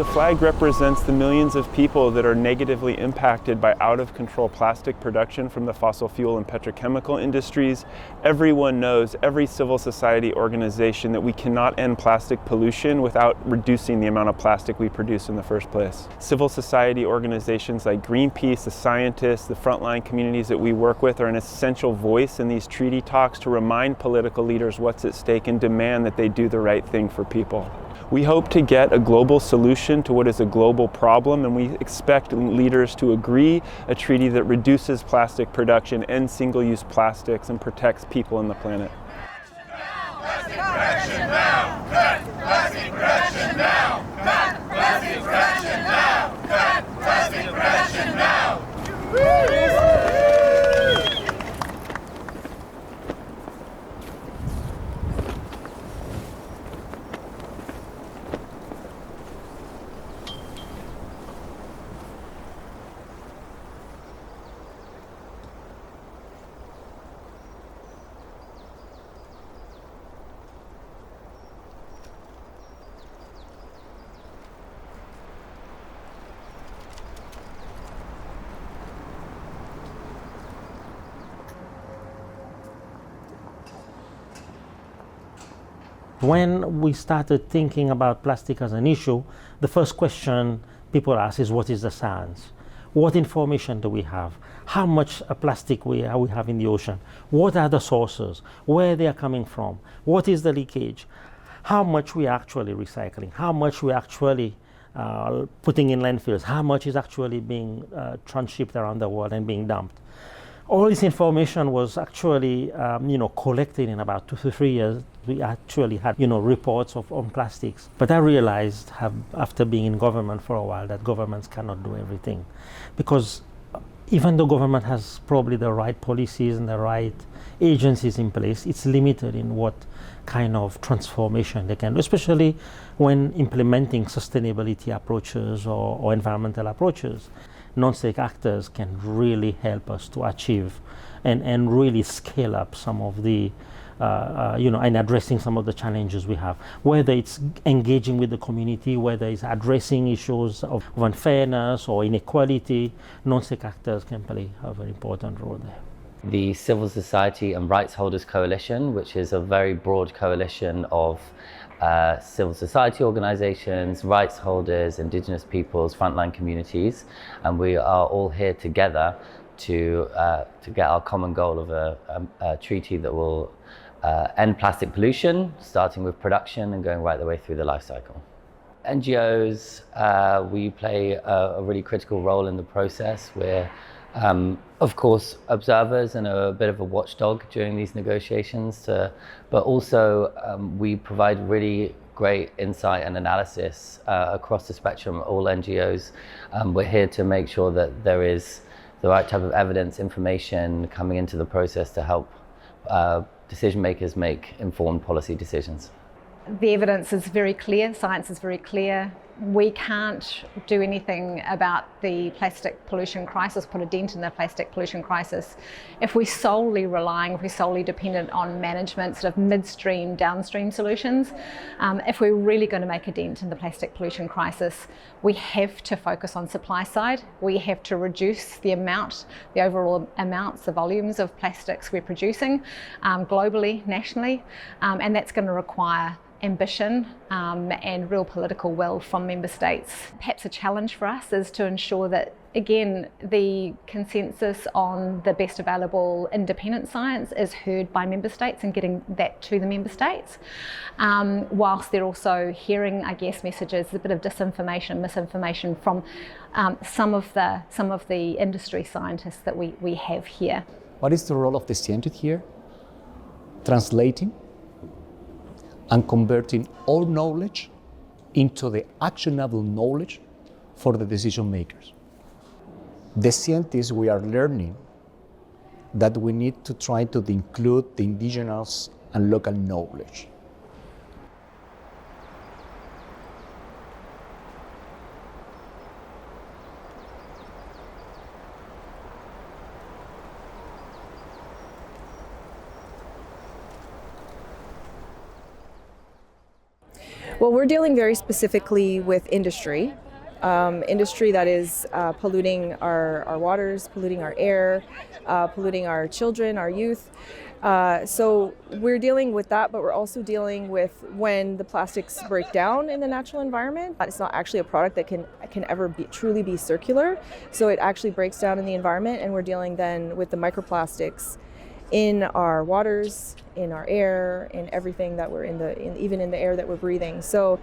The flag represents the millions of people that are negatively impacted by out-of-control plastic production from the fossil fuel and petrochemical industries. Everyone knows, every civil society organization, that we cannot end plastic pollution without reducing the amount of plastic we produce in the first place. Civil society organizations like Greenpeace, the scientists, the frontline communities that we work with are an essential voice in these treaty talks to remind political leaders what's at stake and demand that they do the right thing for people. We hope to get a global solution to what is a global problem, and we expect leaders to agree a treaty that reduces plastic production, ends single-use plastics, and protects people and the planet. Plastic production now! Cut! Plastic production now! Cut! Plastic production now! Cut! Plastic production now! When we started thinking about plastic as an issue, the first question people ask is, what is the science? What information do we have? How much plastic we have in the ocean? What are the sources? Where they are coming from? What is the leakage? How much we are actually recycling? How much we are actually putting in landfills? How much is actually being transshipped around the world and being dumped? All this information was actually, collected in about 2 to 3 years. We actually had, reports on plastics. But I realized, after being in government for a while, that governments cannot do everything, because even though government has probably the right policies and the right agencies in place, it's limited in what kind of transformation they can do, especially when implementing sustainability approaches or environmental approaches. Non-state actors can really help us to achieve and really scale up some of the, and addressing some of the challenges we have, whether it's engaging with the community, whether it's addressing issues of unfairness or inequality. Non-state actors can play a very important role there. The Civil Society and Rights Holders Coalition, which is a very broad coalition of civil society organizations, rights holders, indigenous peoples, frontline communities, and we are all here together to get our common goal of a treaty that will end plastic pollution, starting with production and going right the way through the life cycle. NGOs, we play a really critical role in the process. We're of course observers and a bit of a watchdog during these negotiations, but also we provide really great insight and analysis across the spectrum, all NGOs. We're here to make sure that there is the right type of evidence, information coming into the process to help decision makers make informed policy decisions. The evidence is very clear, science is very clear. We can't do anything about the plastic pollution crisis, put a dent in the plastic pollution crisis, if we're solely dependent on management, sort of midstream, downstream solutions. If we're really going to make a dent in the plastic pollution crisis, we have to focus on supply side. We have to reduce the overall amounts, the volumes of plastics we're producing globally, nationally, and that's going to require ambition and real political will from member states. Perhaps a challenge for us is to ensure that, again, the consensus on the best available independent science is heard by member states and getting that to the member states, whilst they're also hearing, I guess, messages, a bit of disinformation, misinformation from some of the industry scientists that we have here. What is the role of the scientist here? Translating and converting all knowledge into the actionable knowledge for the decision makers. The scientists, we are learning that we need to try to include the indigenous and local knowledge. Well, we're dealing very specifically with industry. Industry that is polluting our waters, polluting our air, polluting our children, our youth. So we're dealing with that, but we're also dealing with when the plastics break down in the natural environment. It's not actually a product that can ever truly be circular. So it actually breaks down in the environment, and we're dealing then with the microplastics in our waters, in our air, in everything that we're even in the air that we're breathing. So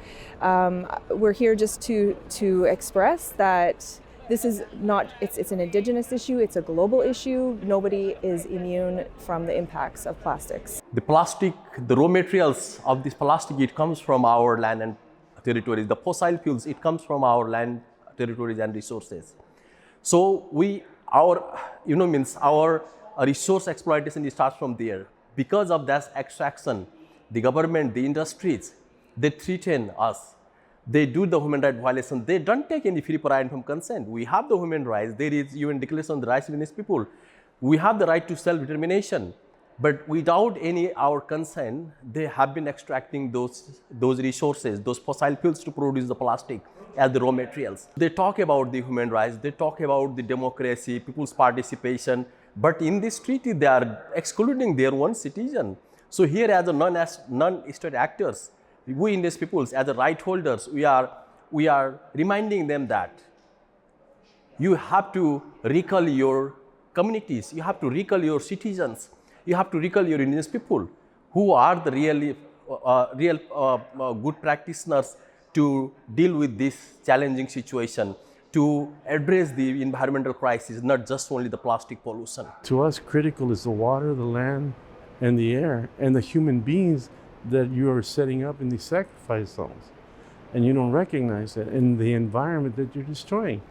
we're here just to express that this is not, it's an indigenous issue, it's a global issue. Nobody is immune from the impacts of plastics. The plastic, the raw materials of this plastic, it comes from our land and territories. The fossil fuels, it comes from our land, territories and resources. So our resource exploitation starts from there. Because of that extraction, the government, the industries, they threaten us. They do the human rights violation. They don't take any free prior informed consent. We have the human rights. There is UN Declaration on the Rights of Indigenous People. We have the right to self-determination. But without our consent, they have been extracting those resources, those fossil fuels to produce the plastic as the raw materials. They talk about the human rights. They talk about the democracy, people's participation. But in this treaty, they are excluding their own citizen. So here, as a non-state actors, we indigenous peoples, as the right holders, we are reminding them that you have to recall your communities, you have to recall your citizens, you have to recall your indigenous people who are the real good practitioners to deal with this challenging situation, to address the environmental crisis, not just only the plastic pollution. To us, critical is the water, the land, and the air, and the human beings that you are setting up in these sacrifice zones. And you don't recognize that in the environment that you're destroying.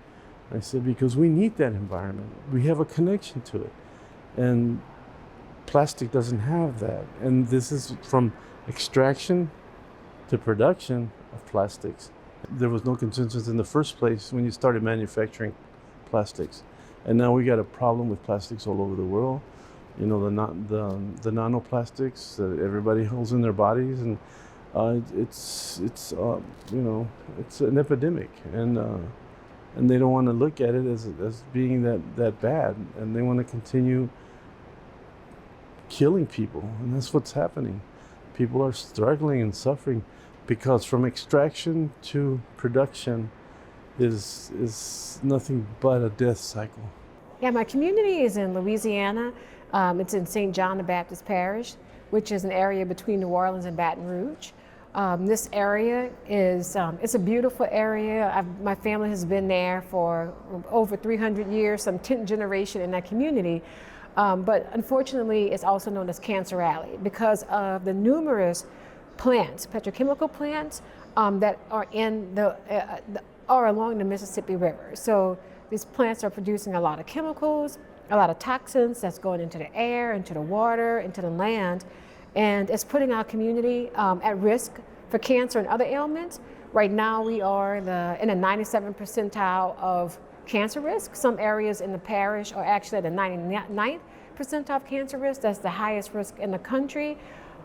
I said, because we need that environment. We have a connection to it. And plastic doesn't have that. And this is from extraction to production of plastics. There was no consensus in the first place when you started manufacturing plastics. And now we got a problem with plastics all over the world. You know, the nanoplastics that everybody holds in their bodies, and it's an epidemic, and they don't want to look at it as being that bad, and they want to continue killing people, and that's what's happening. People are struggling and suffering because from extraction to production is nothing but a death cycle. Yeah, my community is in Louisiana. It's in St. John the Baptist Parish, which is an area between New Orleans and Baton Rouge. This area is, it's a beautiful area. My family has been there for over 300 years, some 10th generation in that community. But unfortunately, it's also known as Cancer Alley because of the numerous plants, petrochemical plants, that are are along the Mississippi River. So these plants are producing a lot of chemicals, a lot of toxins that's going into the air, into the water, into the land, and it's putting our community at risk for cancer and other ailments. Right now we are in a 97th percentile of cancer risk. Some areas in the parish are actually at the 99th percentile of cancer risk. That's the highest risk in the country.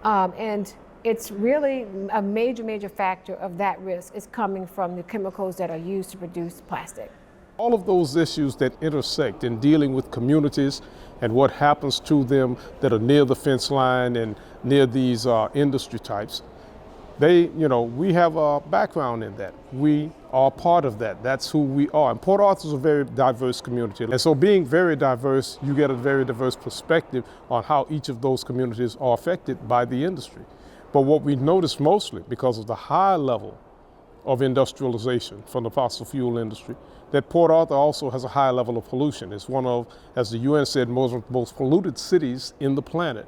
And it's really a major factor of that risk is coming from the chemicals that are used to produce plastic. All of those issues that intersect in dealing with communities and what happens to them that are near the fence line and near these industry types, we have a background in that. We are part of that. That's who we are. And Port Arthur is a very diverse community. And so being very diverse, you get a very diverse perspective on how each of those communities are affected by the industry. But what we notice mostly, because of the high level of industrialization from the fossil fuel industry, that Port Arthur also has a high level of pollution. It's one of, as the UN said, most polluted cities on the planet.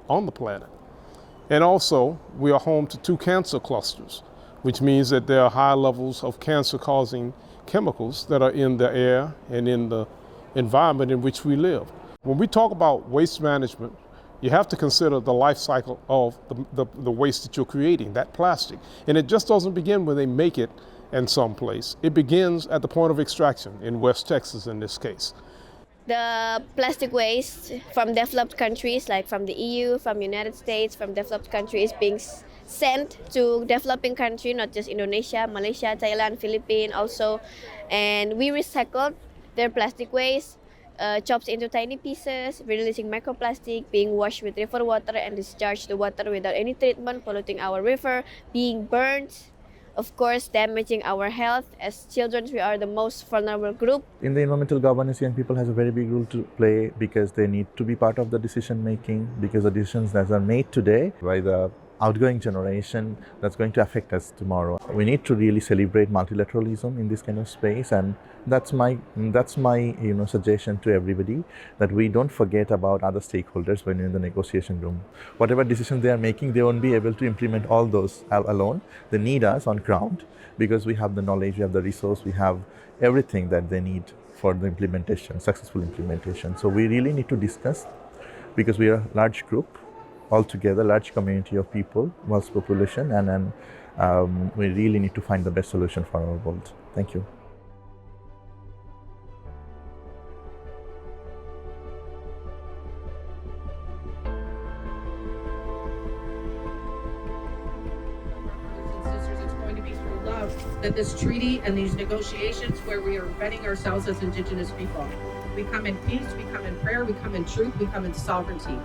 And also, we are home to 2 cancer clusters, which means that there are high levels of cancer-causing chemicals that are in the air and in the environment in which we live. When we talk about waste management, you have to consider the life cycle of the waste that you're creating, that plastic. And it just doesn't begin when they make it in some place. It begins at the point of extraction, in West Texas in this case. The plastic waste from developed countries, like from the EU, from United States, from developed countries, being sent to developing country, not just Indonesia, Malaysia, Thailand, Philippines also. And we recycled their plastic waste, chopped into tiny pieces, releasing microplastic, being washed with river water and discharged the water without any treatment, polluting our river, being burned, of course damaging our health. As children, we are the most vulnerable group. In the environmental governance, young people has a very big role to play because they need to be part of the decision making, because the decisions that are made today by the outgoing generation, that's going to affect us tomorrow. We need to really celebrate multilateralism in this kind of space, and that's my suggestion to everybody, that we don't forget about other stakeholders when you're in the negotiation room. Whatever decisions they are making, they won't be able to implement all those alone. They need us on ground because we have the knowledge, we have the resource, we have everything that they need for the implementation, successful implementation. So we really need to discuss, because we are a large group altogether, large community of people, vast population, and we really need to find the best solution for our world. Thank you. Sisters, it's going to be through love that this treaty and these negotiations, where we are vetting ourselves as Indigenous people, we come in peace, we come in prayer, we come in truth, we come in sovereignty.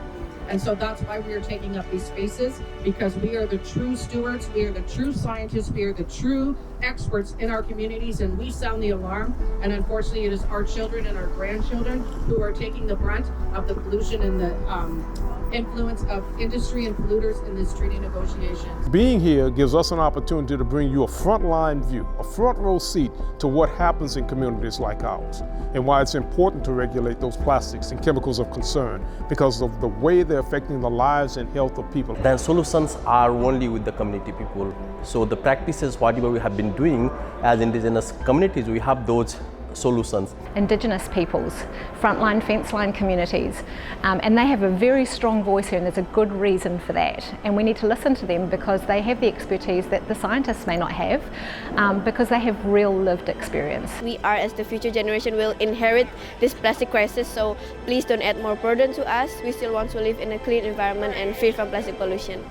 And so that's why we are taking up these spaces, because we are the true stewards, we are the true scientists, we are the true experts in our communities, and we sound the alarm. And unfortunately, it is our children and our grandchildren who are taking the brunt of the pollution and the influence of industry and polluters in this treaty negotiations. Being here gives us an opportunity to bring you a frontline view, a front row seat to what happens in communities like ours, and why it's important to regulate those plastics and chemicals of concern, because of the way they're affecting the lives and health of people. The solutions are only with the community people. So the practices, whatever we have been doing as indigenous communities, we have those solutions. Indigenous peoples, frontline, fence line communities, and they have a very strong voice here, and there's a good reason for that. And we need to listen to them because they have the expertise that the scientists may not have, because they have real lived experience. We are, as the future generation, will inherit this plastic crisis, so please don't add more burden to us. We still want to live in a clean environment and free from plastic pollution.